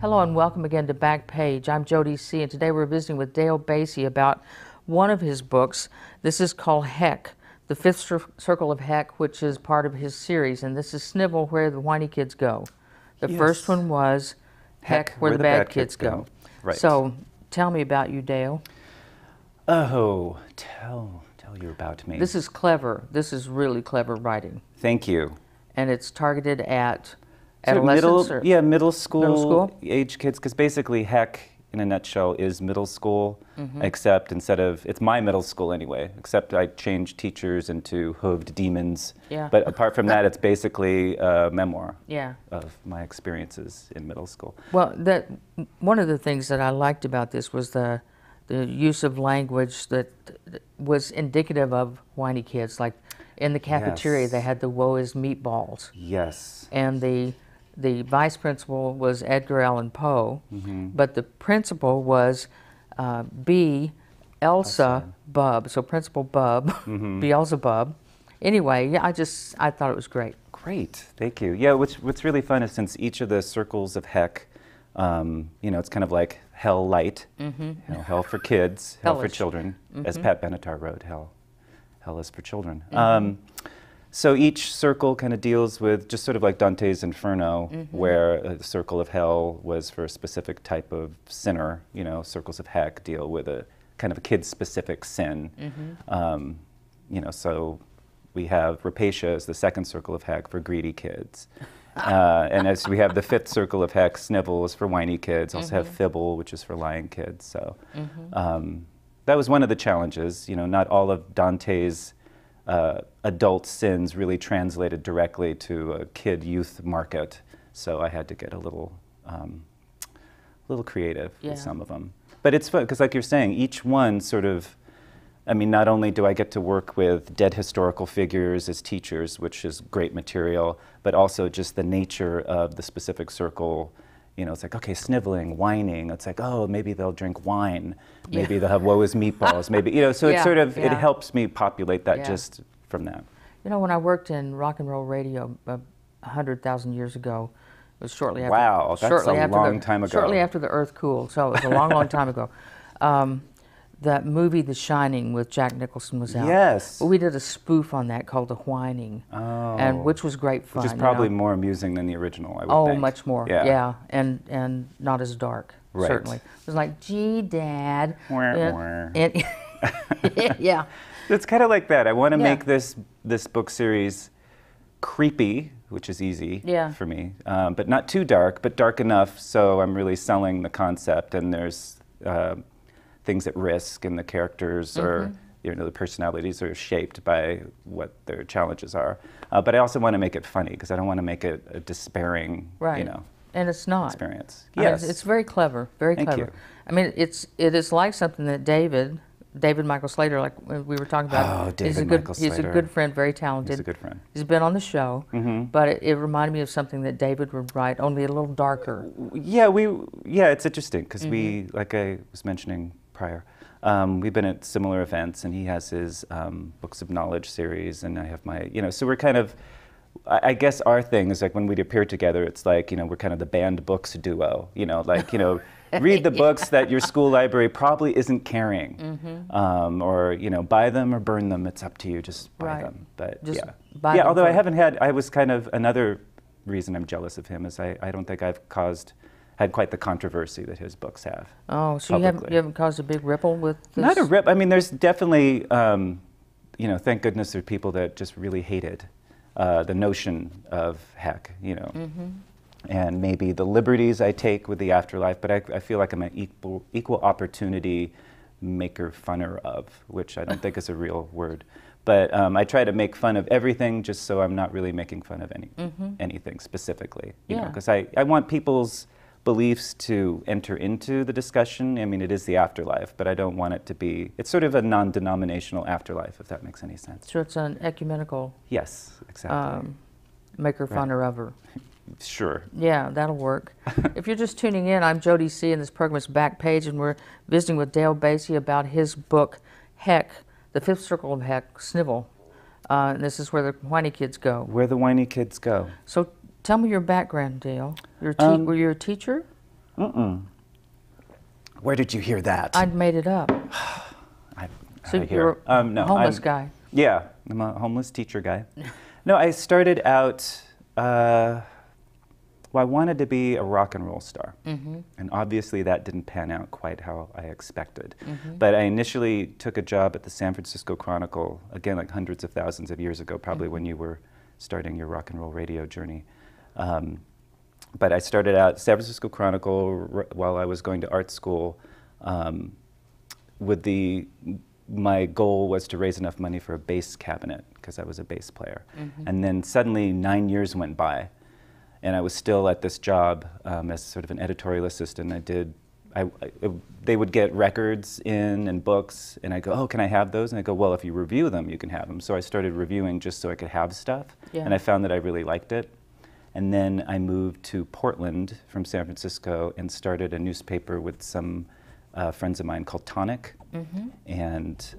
Hello and welcome again to Backpage. I'm Jody C. and today we're visiting with Dale Basye about one of his books. This is called Heck, the Fifth Circle of Heck, which is part of his series, and this is Snivel, Where the Whiny Kids Go. The first one was Heck, Where the Bad Kids Go. Right. So tell me about you, Dale. Oh, tell you about me. This is clever. This is really clever writing. Thank you. And it's targeted at So adolescents? middle school, Middle school? age kids, because basically Heck, in a nutshell, is middle school, except instead of, it's my middle school anyway, except I changed teachers into hooved demons. Yeah. But apart from that, it's basically a memoir Yeah. of my experiences in middle school. Well, one of the things that I liked about this was the use of language that was indicative of whiny kids. Like in the cafeteria, they had the "woe is meatballs." Yes. And the vice principal was Edgar Allan Poe, but the principal was B. Elsa Bub. So Principal Bub, Beelzebub. Anyway, yeah, I thought it was great. Great, thank you. Yeah, what's really fun is since each of the circles of Heck, you know, it's kind of like hell light, you know, hell for kids, hell for children, as Pat Benatar wrote, hell is for children. So each circle kind of deals with just sort of like Dante's Inferno, where the circle of hell was for a specific type of sinner. You know, circles of Heck deal with a kind of a kid-specific sin. You know, so we have Rapacia as the second circle of Heck for greedy kids. And as we have the fifth circle of Heck, Snivel is for whiny kids. Also have Fibble, which is for lying kids. So that was one of the challenges. You know, not all of Dante's adult sins really translated directly to a kid-youth market. So I had to get a little creative with some of them. But it's fun, because like you're saying, each one sort of, I mean, not only do I get to work with dead historical figures as teachers, which is great material, but also just the nature of the specific circle. You know, it's like, okay, sniveling, whining. It's like, oh, maybe they'll drink wine. Maybe they'll have woe is meatballs. Maybe, you know, so it's sort of, it helps me populate that just from that. You know, when I worked in rock and roll radio 100,000 years ago, it was shortly after. Wow, that's a long time ago. Shortly after the Earth cooled, so it was a long, long time ago. That movie, The Shining, with Jack Nicholson was out. Yes. Well, we did a spoof on that called The Whining, and which was great fun. Which is probably more amusing than the original, I would think. Oh, much more. Yeah, and not as dark. Right. Certainly. It was like, gee, Dad. And yeah. It's kind of like that. I want to make this book series creepy, which is easy for me, but not too dark, but dark enough so I'm really selling the concept, and there's things at risk, and the characters are, you know, the personalities are shaped by what their challenges are. But I also want to make it funny, because I don't want to make it a despairing, you know, and it's not experience. Yes, it's very clever, very clever. Thank you. I mean, it is like something that David Michael Slater, like we were talking about. Oh, David Michael Slater. He's a good friend, very talented. He's a good friend. He's been on the show, but it reminded me of something that David would write, only a little darker. Yeah, it's interesting, because we, like I was mentioning prior, we've been at similar events, and he has his Books of Knowledge series, and I have my, you know, so we're kind of, I guess our thing is like when we appear together, it's like, you know, we're kind of the banned books duo, you know, like, you know, read the books that your school library probably isn't carrying, or, you know, buy them or burn them, it's up to you, just buy them. But just yeah, although I was kind of, another reason I'm jealous of him is I don't think I've had quite the controversy that his books have. Oh, so you haven't caused a big ripple with this? Not a rip. I mean, there's definitely, you know, thank goodness there are people that just really hated the notion of Heck, you know, and maybe the liberties I take with the afterlife, but I feel like I'm an equal opportunity maker funner of, which I don't think is a real word. But I try to make fun of everything, just so I'm not really making fun of anything specifically, you know, because I want people's beliefs to enter into the discussion. I mean, it is the afterlife, but I don't want it to be, it's sort of a non-denominational afterlife, if that makes any sense. So it's an ecumenical. Yes, exactly. Maker funner of her. Sure. Yeah, that'll work. If you're just tuning in, I'm Jody C. and this program is Backpage, and we're visiting with Dale Basye about his book, Heck, the Fifth Circle of Heck, Snivel. And this is where the whiny kids go. Where the whiny kids go. So tell me your background, Dale. Were you a teacher? Mm-mm. Where did you hear that? I made it up. So you're a no, homeless guy. Yeah, I'm a homeless teacher guy. No, I started out, well, I wanted to be a rock and roll star. And obviously that didn't pan out quite how I expected. But I initially took a job at the San Francisco Chronicle, again, like hundreds of thousands of years ago, probably when you were starting your rock and roll radio journey. But I started out San Francisco Chronicle while I was going to art school with my goal was to raise enough money for a bass cabinet because I was a bass player. And then suddenly 9 years went by and I was still at this job as sort of an editorial assistant. They would get records in and books and I go, oh, can I have those? And I go, well, if you review them, you can have them. So I started reviewing just so I could have stuff. And I found that I really liked it. And then I moved to Portland from San Francisco and started a newspaper with some friends of mine called Tonic. And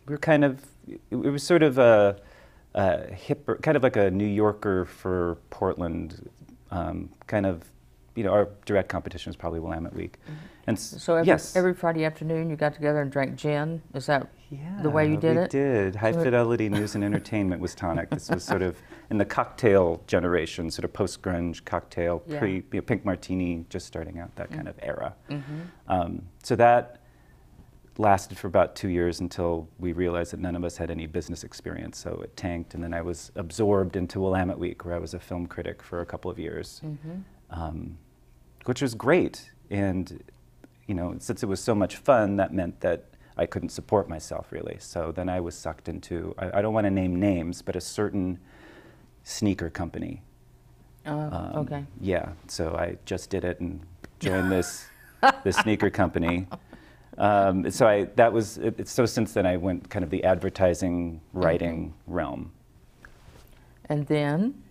we were kind of, it was sort of a hipper, kind of like a New Yorker for Portland, kind of, you know, our direct competition was probably Willamette Week. And so every Friday afternoon you got together and drank gin? Is that the way you did it? Yeah, we did. High Fidelity News and Entertainment was Tonic. This was sort of in the cocktail generation, sort of post-grunge cocktail, Pink Martini, just starting out, that kind of era. So that lasted for about 2 years until we realized that none of us had any business experience, so it tanked, and then I was absorbed into Willamette Week, where I was a film critic for a couple of years, which was great. And you know, since it was so much fun, that meant that I couldn't support myself really. So then I was sucked into, I don't want to name names, but a certain sneaker company. Okay. Yeah, so I just did it and joined this sneaker company. So since then I went kind of the advertising writing realm. And then?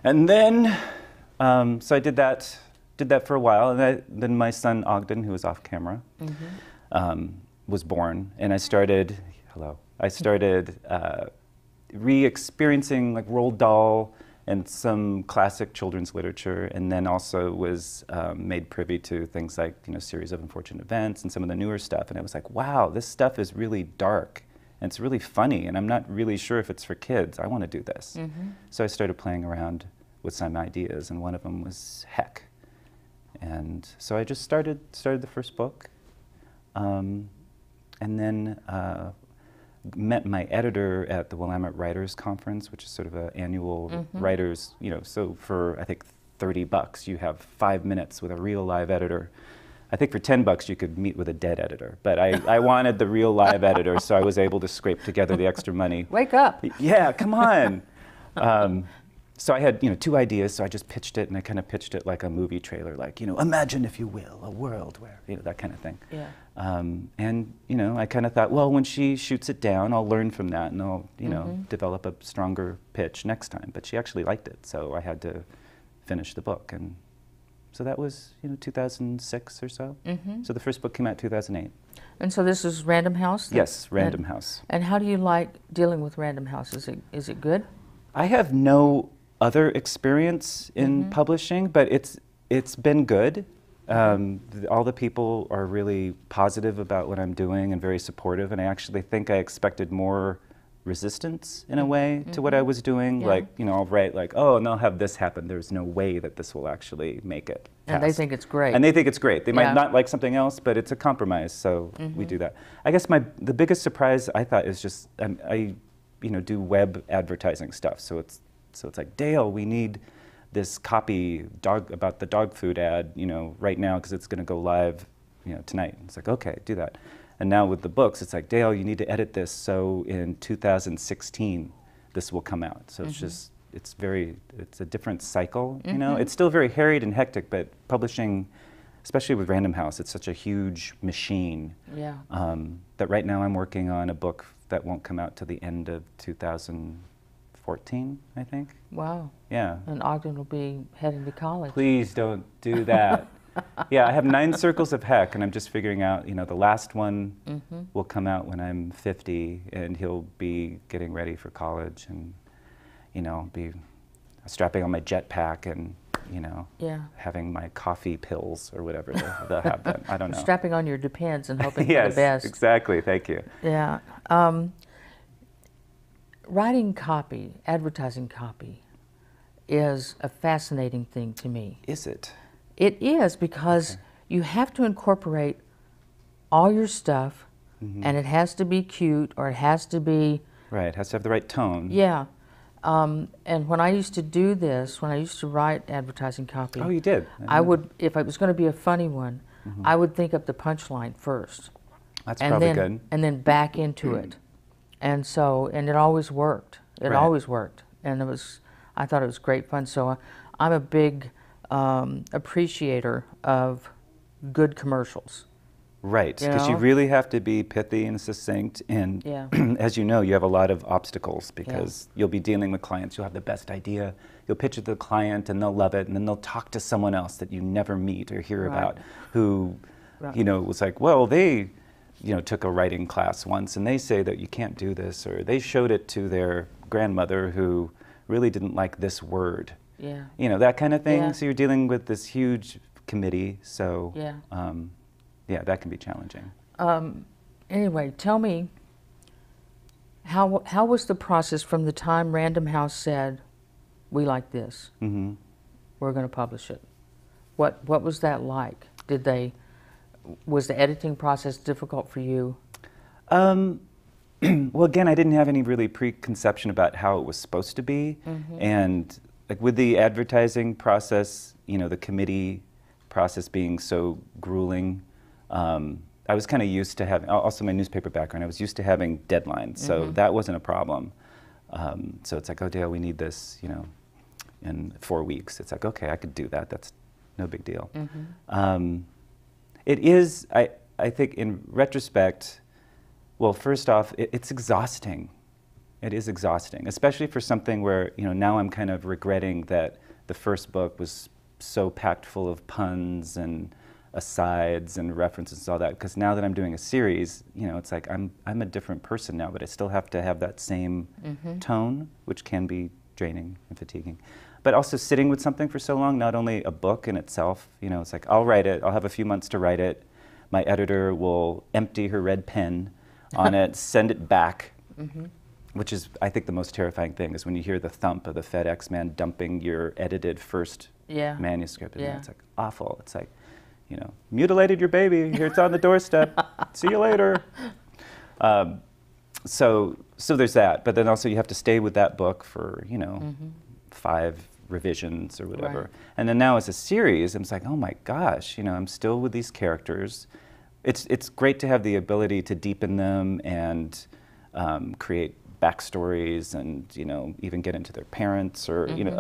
And then, so I did that for a while, and then my son Ogden, who was off camera, was born, and I started re-experiencing like Roald Dahl and some classic children's literature, and then also was made privy to things like, you know, Series of Unfortunate Events and some of the newer stuff, and I was like, wow, this stuff is really dark, and it's really funny, and I'm not really sure if it's for kids. I want to do this. So I started playing around with some ideas, and one of them was Heck. And so I just started the first book, and then met my editor at the Willamette Writers Conference, which is sort of an annual writers, you know, so for I think $30 you have 5 minutes with a real live editor. I think for $10 you could meet with a dead editor, but I wanted the real live editor, so I was able to scrape together the extra money. Wake up! Yeah, come on. So I had, you know, 2 ideas, so I just pitched it, and I kind of pitched it like a movie trailer, like, you know, imagine, if you will, a world where, you know, that kind of thing. Yeah. And, you know, I kind of thought, well, when she shoots it down, I'll learn from that, and I'll, you know, develop a stronger pitch next time. But she actually liked it, so I had to finish the book. And so that was, you know, 2006 or so. So the first book came out 2008. And so this is Random House? Yes, Random House. And how do you like dealing with Random House? Is it good? I have no other experience in publishing, but it's been good. All the people are really positive about what I'm doing and very supportive, and I actually think I expected more resistance in a way to what I was doing. Like, you know, I'll write like, oh, and they'll have this happen. There's no way that this will actually make it past. And they think it's great. And they think it's great. They might not like something else, but it's a compromise, so we do that. I guess the biggest surprise I thought is just, I you know, do web advertising stuff, so it's like, Dale, we need this copy about the dog food ad, you know, right now, because it's going to go live, you know, tonight. It's like, okay, do that. And now with the books, it's like, Dale, you need to edit this, so in 2016 this will come out. So it's just, it's a different cycle, you know. It's still very harried and hectic, but publishing, especially with Random House, it's such a huge machine. Yeah. That right now I'm working on a book that won't come out till the end of 2014, I think. Wow. Yeah. And Ogden will be heading to college. Please don't do that. Yeah, I have 9 circles of Heck, and I'm just figuring out, you know, the last one will come out when I'm 50, and he'll be getting ready for college, and, you know, be strapping on my jetpack and you know, Yeah. having my coffee pills or whatever. They'll have that. I don't know. Strapping on your Depends and hoping Yes, for the best. exactly. Thank you. Yeah. Writing copy, advertising copy, is a fascinating thing to me. Is it? It is, because you have to incorporate all your stuff, and it has to be cute, or it has to be... Right, it has to have the right tone. Yeah. And when I used to do this, when I used to write advertising copy... Oh, you did? I would, if it was going to be a funny one, I would think up the punchline first. That's probably good. And then back into it. And so, and it always worked. It always worked. And it was, I thought it was great fun. So I'm a big appreciator of good commercials. Right, because you really have to be pithy and succinct, and as you know, you have a lot of obstacles because you'll be dealing with clients, you'll have the best idea, you'll pitch it to the client and they'll love it, and then they'll talk to someone else that you never meet or hear about who, you know, was like, well, they, you know, took a writing class once and they say that you can't do this, or they showed it to their grandmother who really didn't like this word. Yeah. You know, that kind of thing. Yeah. So you're dealing with this huge committee, so yeah, that can be challenging. Anyway, tell me, how was the process from the time Random House said, we like this, we're going to publish it? What was that like? Was the editing process difficult for you? Well, again, I didn't have any really preconception about how it was supposed to be. And like with the advertising process, you know, the committee process being so grueling, I was kind of used to having, also my newspaper background, I was used to having deadlines, so that wasn't a problem. So it's like, oh, Dale, we need this, you know, in 4 weeks. It's like, okay, I could do that. That's no big deal. It is, I think in retrospect, well, first off, it's exhausting. It is exhausting, especially for something where, you know, now I'm kind of regretting that the first book was so packed full of puns and asides and references and all that, because now that I'm doing a series, you know, it's like I'm a different person now, but I still have to have that same tone, which can be draining and fatiguing. But also sitting with something for so long, not only a book in itself, you know, it's like I'll write it, I'll have a few months to write it, my editor will empty her red pen on it, send it back, which is, I think, the most terrifying thing is when you hear the thump of the FedEx man dumping your edited first manuscript. And it's like awful. It's like, you know, mutilated your baby, here it's on the doorstep, see you later. So there's that, but then also you have to stay with that book for, you know, 5 revisions or whatever. And then now as a series, I'm like, oh my gosh, you know, I'm still with these characters. It's great to have the ability to deepen them and create backstories and, you know, even get into their parents or, you know,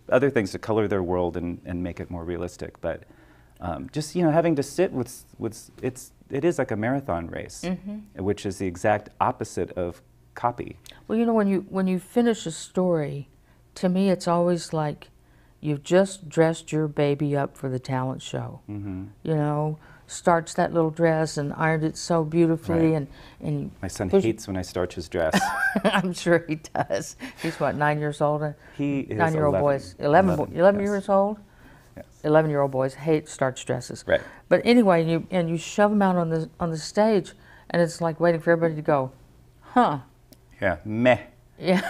other things to color their world and make it more realistic. But just, you know, having to sit with it is like a marathon race, which is the exact opposite of copy. Well, you know, when you finish a story, to me it's always like you've just dressed your baby up for the talent show. You know, starched that little dress and ironed it so beautifully, and my son hates when I starch his dress. I'm sure he does. He's what, 9 years old? He is 9-year-old 11. boys. 11 years old? 11-year-old boys hate starch dresses. Right. But anyway, you shove them out on the stage, and it's like waiting for everybody to go, huh? Yeah, meh. Yeah.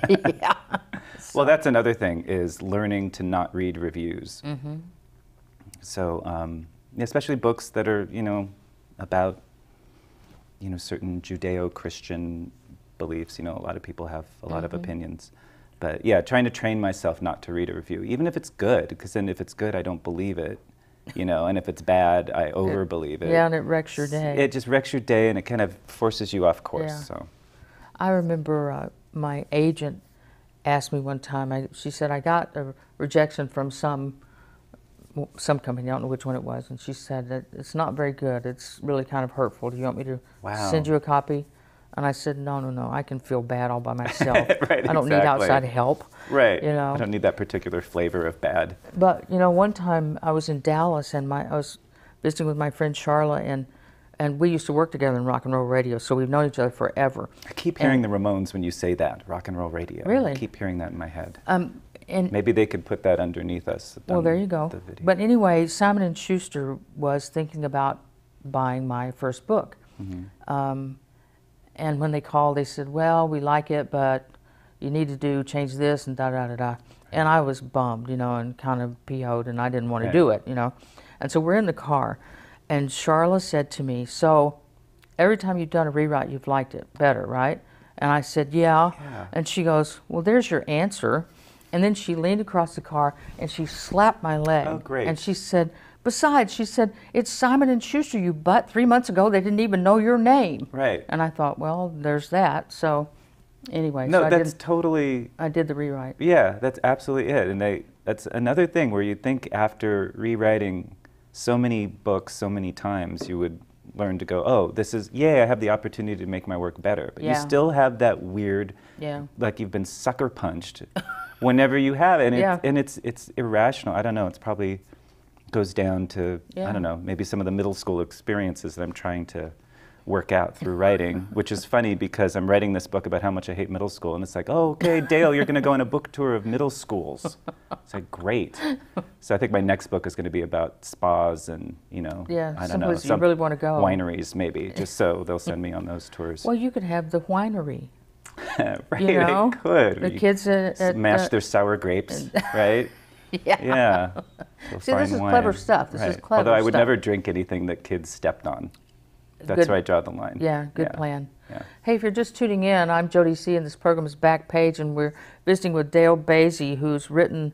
Yeah. Well, that's another thing, is learning to not read reviews. So, especially books that are, you know, about, you know, certain Judeo-Christian beliefs. You know, a lot of people have a lot of opinions. But yeah, trying to train myself not to read a review, even if it's good, because then if it's good, I don't believe it, you know, and if it's bad, I over-believe it. Yeah, and it wrecks your day. It just wrecks your day, and it kind of forces you off course. Yeah. So, I remember my agent asked me one time, she said, I got a rejection from some company, I don't know which one it was, and she said that it's not very good, it's really kind of hurtful. Do you want me to send you a copy? And I said, no, I can feel bad all by myself. I don't need outside help. Right. You know? I don't need that particular flavor of bad. But, you know, one time I was in Dallas, and I was visiting with my friend Charla, and we used to work together in rock and roll radio, so we've known each other forever. I keep hearing the Ramones when you say that, rock and roll radio. Really? I keep hearing that in my head. And maybe they could put that underneath us. well, there you go. The video. But anyway, Simon & Schuster was thinking about buying my first book. And when they called, they said, well, we like it, but you need to change this and da-da-da-da. And I was bummed, you know, and kind of PO'd, and I didn't want to do it, you know. And so we're in the car, and Charla said to me, so every time you've done a rewrite, you've liked it better, right? And I said, yeah. And she goes, well, there's your answer. And then she leaned across the car, and she slapped my leg. Oh, great. And she said, besides, she said, it's Simon & Schuster, you butt. 3 months ago, they didn't even know your name. Right. And I thought, well, there's that. So anyway. No, so that's totally... I did the rewrite. Yeah, that's absolutely it. And that's another thing where you think after rewriting so many books so many times, you would learn to go, oh, this is, I have the opportunity to make my work better. But you still have that weird, like you've been sucker punched whenever you have it. And it's irrational. I don't know. It's probably goes down to, I don't know, maybe some of the middle school experiences that I'm trying to work out through writing, which is funny because I'm writing this book about how much I hate middle school, and it's like, oh, okay, Dale, you're going to go on a book tour of middle schools. It's like, great. So I think my next book is going to be about spas and, you know, I don't know, some you really want to go. wineries maybe, just so they'll send me on those tours. Well, you could have the winery. Right, you know? I could. The kids smash their sour grapes, right? Yeah. See, this is clever stuff. This is clever stuff. Although I would never drink anything that kids stepped on. That's where I draw the line. Yeah, good plan. Yeah. Hey, if you're just tuning in, I'm Jody C., and this program is Backpage, and we're visiting with Dale Basye, who's written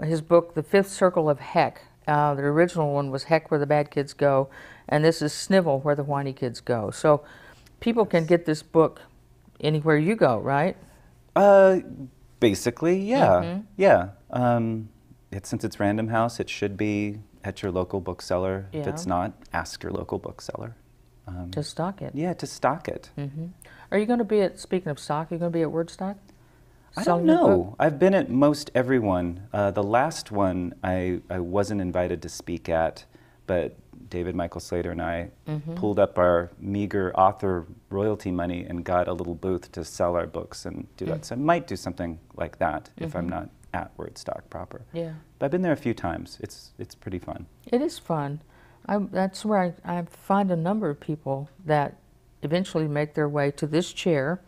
his book, The Fifth Circle of Heck. The original one was Heck, Where the Bad Kids Go, and this is Snivel, Where the Whiny Kids Go. So people can get this book anywhere you go, right? Basically, yeah. Yeah. Since it's Random House, it should be at your local bookseller. If it's not, ask your local bookseller. To stock it. Yeah, to stock it. Are you going to be at, speaking of stock, are you going to be at Wordstock? I don't know. I've been at most every one. The last one I wasn't invited to speak at, but David Michael Slater and I pulled up our meager author royalty money and got a little booth to sell our books and do that. So I might do something like that if I'm not at Wordstock proper. Yeah. But I've been there a few times. It's pretty fun. It is fun. That's where I find a number of people that eventually make their way to this chair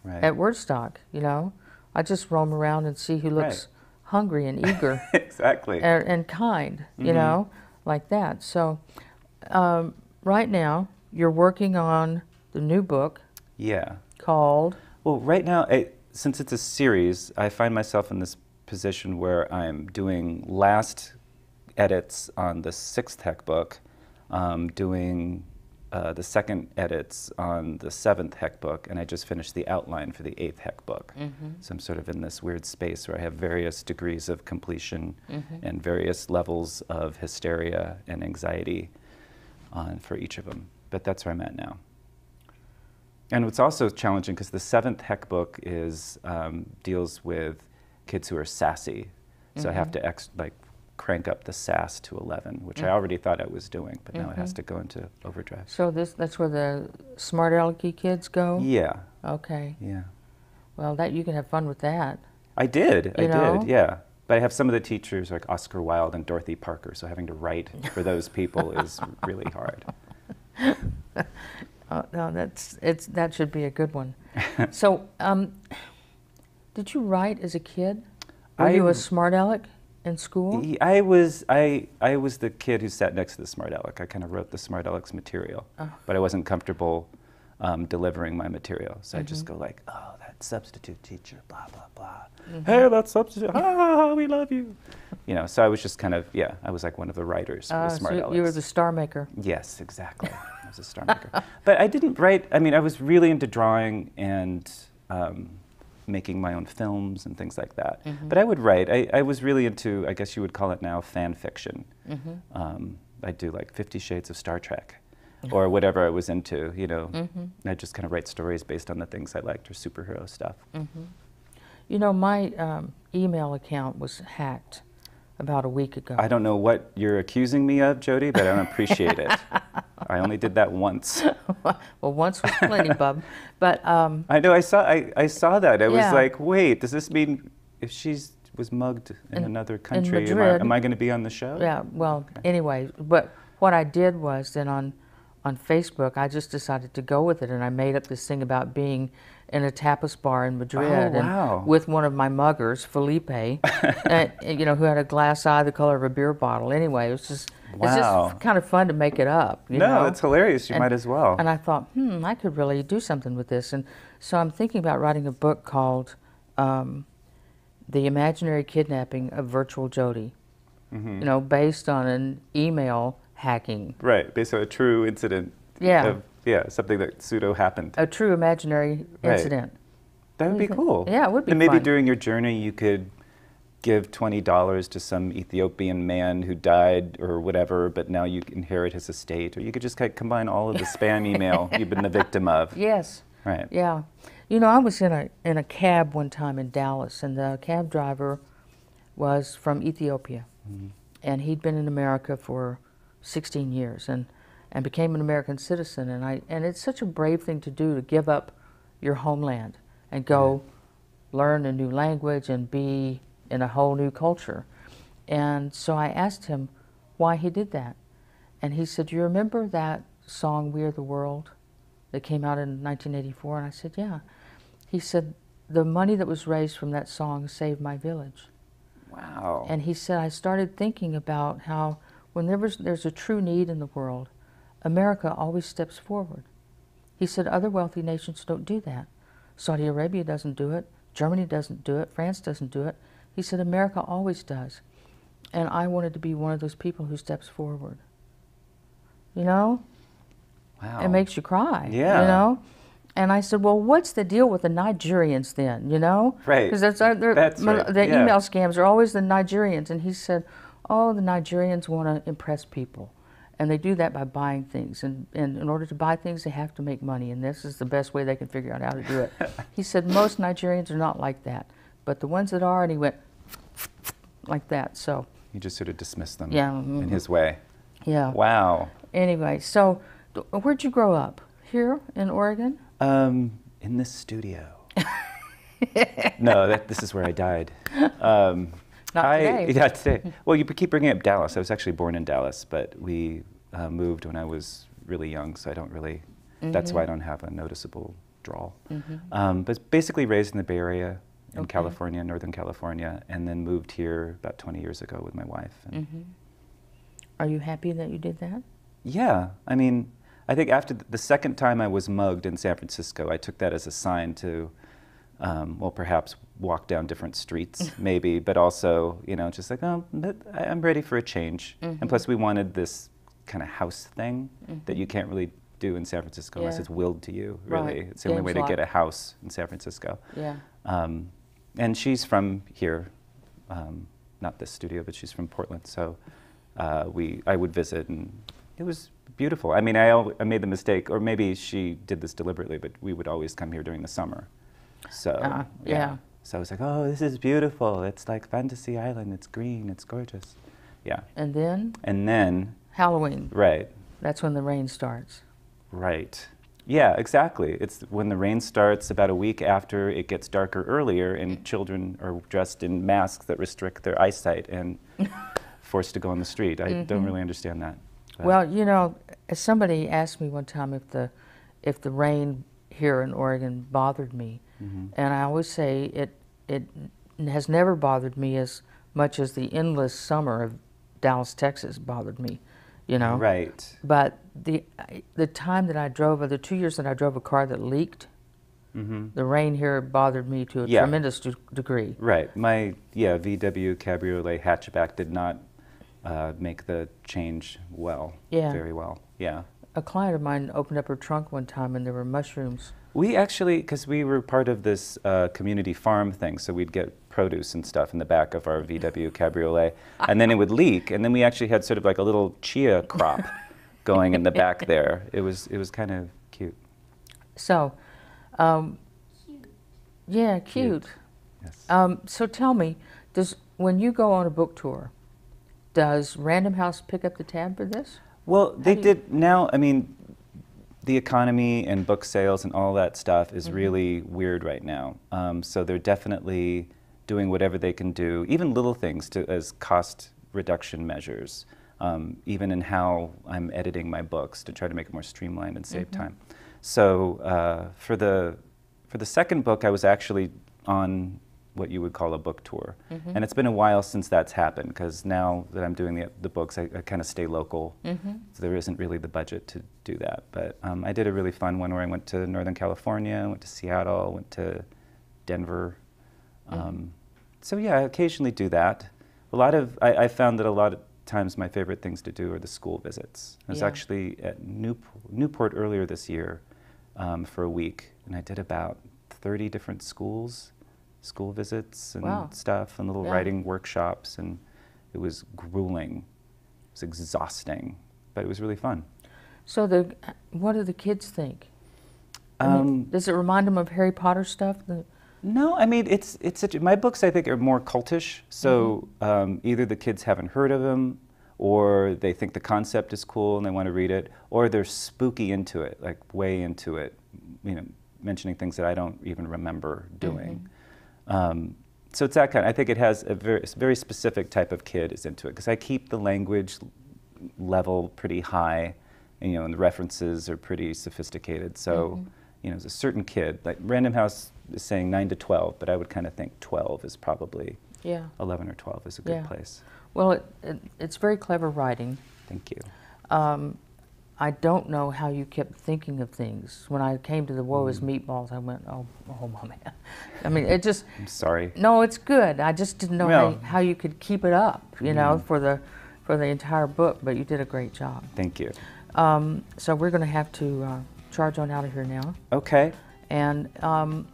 at Wordstock, you know. I just roam around and see who looks hungry and eager. Exactly. And kind, you know, like that. So right now, you're working on the new book. Yeah. Called? Well, right now, since it's a series, I find myself in this position where I'm doing last edits on the 6th Heck book, doing the second edits on the 7th Heck book, and I just finished the outline for the 8th Heck book. So I'm sort of in this weird space where I have various degrees of completion and various levels of hysteria and anxiety for each of them. But that's where I'm at now. And it's also challenging because the 7th Heck book is deals with kids who are sassy. So I have to crank up the sass to 11, which I already thought I was doing, but now it has to go into overdrive. So that's where the smart alecky kids go? Yeah. Okay. Yeah. Well, you can have fun with that. I did, yeah. But I have some of the teachers like Oscar Wilde and Dorothy Parker, so having to write for those people is really hard. No, that should be a good one. So, did you write as a kid? Were you a smart aleck in school? I was the kid who sat next to the smart aleck. I kind of wrote the smart aleck's material, but I wasn't comfortable delivering my material. So I just go like, oh, that substitute teacher, blah, blah, blah. Hey, that substitute, we love you. You know, so I was just kind of, I was like one of the writers for the smart alecks. You were the star maker. Yes, exactly. I was a star maker. But I didn't write, I mean, I was really into drawing and making my own films and things like that. But I would write. I was really into, I guess you would call it now, fan fiction. I'd do like 50 Shades of Star Trek or whatever I was into, you know. I'd just kind of write stories based on the things I liked or superhero stuff. You know, my email account was hacked about a week ago. I don't know what you're accusing me of, Jody, but I don't appreciate it. I only did that once. Well, once was plenty, bub. But I know. I saw that. I was like, wait, does this mean if she's was mugged in another country. In Madrid. Am I going to be on the show? Yeah, well, anyway, but what I did was then on Facebook, I just decided to go with it, and I made up this thing about being in a tapas bar in Madrid and with one of my muggers, Felipe, and, you know, who had a glass eye the color of a beer bottle. Anyway, it's just kind of fun to make it up. You know? It's hilarious. You might as well. And I thought, I could really do something with this. And so I'm thinking about writing a book called The Imaginary Kidnapping of Virtual Jody, you know, based on an email hacking. Right, based on a true incident. Yeah. Something that pseudo happened. A true imaginary incident. That would be cool. Yeah, it would be And maybe fun. during your journey you could give $20 to some Ethiopian man who died or whatever, but now you inherit his estate. Or you could just kind of combine all of the spam email you've been the victim of. Yes. Right. Yeah. You know, I was in a cab one time in Dallas, and the cab driver was from Ethiopia. And he'd been in America for 16 years and became an American citizen. And it's such a brave thing to do, to give up your homeland and go learn a new language and be in a whole new culture. And so I asked him why he did that. And he said, "Do you remember that song, We Are the World, that came out in 1984? And I said, yeah. He said, the money that was raised from that song saved my village. Wow. And he said, I started thinking about how when there's a true need in the world, America always steps forward. He said, other wealthy nations don't do that. Saudi Arabia doesn't do it. Germany doesn't do it. France doesn't do it. He said, America always does. And I wanted to be one of those people who steps forward. You know? Wow. It makes you cry. Yeah. You know? And I said, well, what's the deal with the Nigerians then, you know? Right. Because That's right. the Yeah. email scams are always the Nigerians. And he said, oh, the Nigerians want to impress people. And they do that by buying things. And in order to buy things, they have to make money. And this is the best way they can figure out how to do it. He said, most Nigerians are not like that. But the ones that are, and he went like that, so. He just sort of dismissed them Yeah. in his way. Yeah. Wow. Anyway, so where'd you grow up? Here in Oregon? In this studio. No, this is where I died. Not today. Yeah, today. Well, you keep bringing up Dallas. I was actually born in Dallas, but we moved when I was really young, so I don't really, that's why I don't have a noticeable drawl. But basically raised in the Bay Area in California, Northern California, and then moved here about 20 years ago with my wife. And Are you happy that you did that? yeah, I mean, I think after the second time I was mugged in San Francisco, I took that as a sign to, well, perhaps walk down different streets, maybe, but also, you know, just like, oh, but I'm ready for a change. And plus, we wanted this kind of house thing that you can't really do in San Francisco unless it's willed to you, really. Right. It's the only way to get a house in San Francisco. Yeah. And she's from here, not this studio, but she's from Portland, so I would visit, and it was beautiful. I mean, I made the mistake, or maybe she did this deliberately, but we would always come here during the summer. So, yeah. So I was like, oh, this is beautiful. It's like Fantasy Island. It's green. It's gorgeous. Yeah. And then? And then. Halloween. Right. That's when the rain starts. Right. Yeah, exactly. It's when the rain starts about a week after it gets darker earlier, and children are dressed in masks that restrict their eyesight and forced to go on the street. I don't really understand that. But. Well, you know, somebody asked me one time if the rain here in Oregon bothered me, and I always say it has never bothered me as much as the endless summer of Dallas, Texas bothered me, you know. Right. But the time that I drove, or the 2 years that I drove a car that leaked, the rain here bothered me to a tremendous degree. Right. My VW Cabriolet hatchback did not make the change very well. Yeah. A client of mine opened up her trunk one time and there were mushrooms. We actually, because we were part of this community farm thing, so we'd get produce and stuff in the back of our VW Cabriolet, and then it would leak, and then we actually had sort of like a little chia crop going in the back there. It was kind of cute. So, yeah, cute. Yes. So tell me, when you go on a book tour, does Random House pick up the tab for this? Well, they did now. I mean, the economy and book sales and all that stuff is really weird right now. So they're definitely doing whatever they can do, even little things as cost reduction measures, even in how I'm editing my books to try to make it more streamlined and save time. So for the second book, I was actually on what you would call a book tour. And it's been a while since that's happened, because now that I'm doing the books, I kind of stay local. So there isn't really the budget to do that. But I did a really fun one where I went to Northern California, went to Seattle, went to Denver. So yeah, I occasionally do that. I found that a lot of times my favorite things to do are the school visits. I was actually at Newport earlier this year for a week, and I did about 30 different school visits and stuff, and little writing workshops, and it was grueling. It was exhausting, but it was really fun. So what do the kids think? I mean, does it remind them of Harry Potter stuff? No, I mean, my books, I think, are more cultish, so either the kids haven't heard of them, or they think the concept is cool and they want to read it, or they're spooky into it, like way into it, you know, mentioning things that I don't even remember doing. So it's that kind. I think it has a very specific type of kid is into it, because I keep the language level pretty high, and, you know, and the references are pretty sophisticated. So, you know, there's a certain kid, like Random House is saying 9 to 12, but I would kind of think 12 is probably 11 or 12 is a good place. Well, it's very clever writing. Thank you. I don't know how you kept thinking of things. When I came to the Woe is Meatballs, I went, oh my man. I mean, it just... I'm sorry. No, it's good. I just didn't know how you could keep it up, you know, for the entire book, but you did a great job. Thank you. So we're going to have to charge on out of here now. Okay. And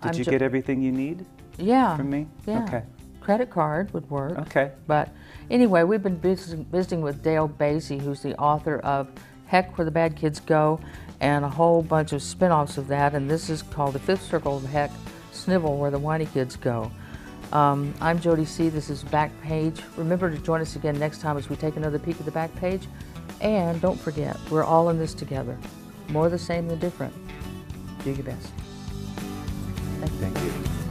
did you get everything you need? Yeah. From me? Yeah. Okay. Credit card would work. Okay. But anyway, we've been visiting with Dale Basye, who's the author of Heck, Where the Bad Kids Go, and a whole bunch of spin-offs of that, and this is called The Fifth Circle of Heck, Snivel, Where the Whiny Kids Go. I'm Jody C. This is Back Page. Remember to join us again next time as we take another peek at the back page. And don't forget, we're all in this together. More the same than different. Do your best. Thank you. Thank you.